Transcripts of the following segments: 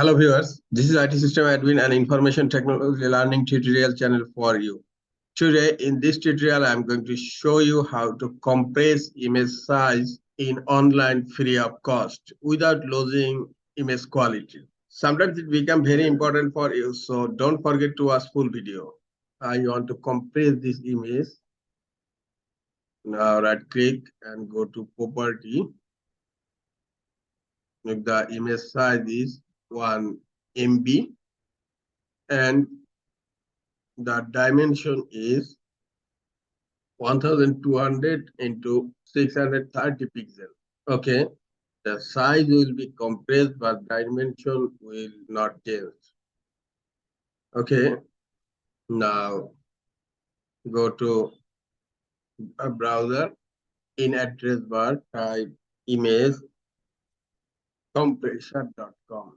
Hello viewers, this is IT System Admin and Information Technology Learning tutorial channel for you. Today in this tutorial I am going to show you how to compress image size in online free of cost without losing image quality. Sometimes it becomes very important for you, so don't forget to watch full video. I want to compress this image. Now right click and go to property. If the image size is 1 MB and the dimension is 1200 into 630 pixels. Okay, the size will be compressed, but dimension will not change. Okay, now go to a browser. In address bar, type image compressor.com.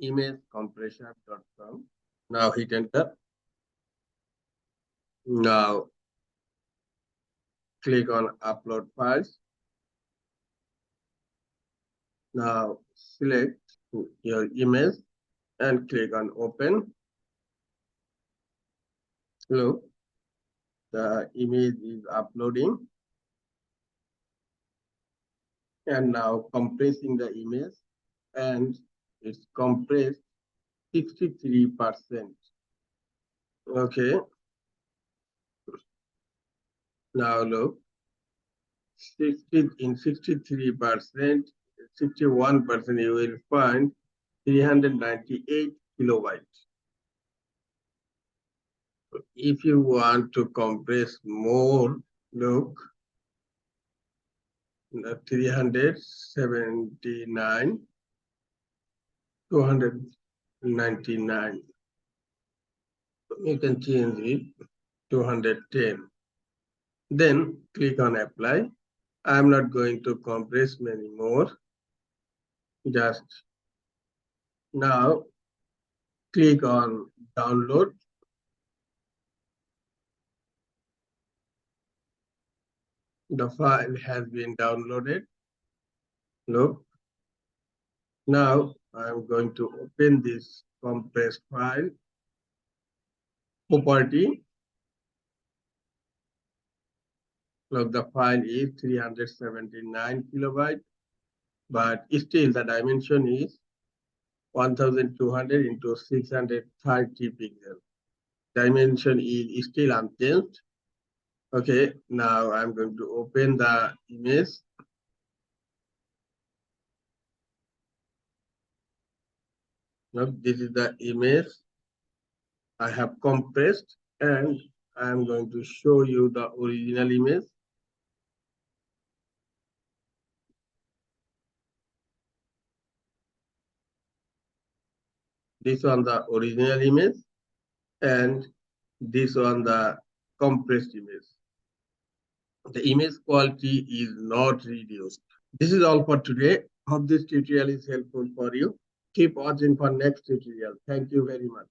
Imagecompressor.com. Now hit enter. Now click on upload files. Now select your image and click on open. Look, the image is uploading and now compressing the image, and it's compressed 63%. Okay, now look, 63%, 61% you will find 398 kilobytes. If you want to compress more, look, 379, 299. You can change it 210. Then click on apply. I'm not going to compress many more. Just now click on download. The file has been downloaded. Look. Now I'm going to open this compressed file. Property. Look, the file is 379 kilobytes, but still the dimension is 1200 into 630 pixels. Dimension is still unchanged. Okay, now I'm going to open the image. Now this is the image I have compressed, and I'm going to show you the original image. This one the original image, and this one the compressed image. The image quality is not reduced. This is all for today. Hope this tutorial is helpful for you. Keep watching for next tutorial. Thank you very much.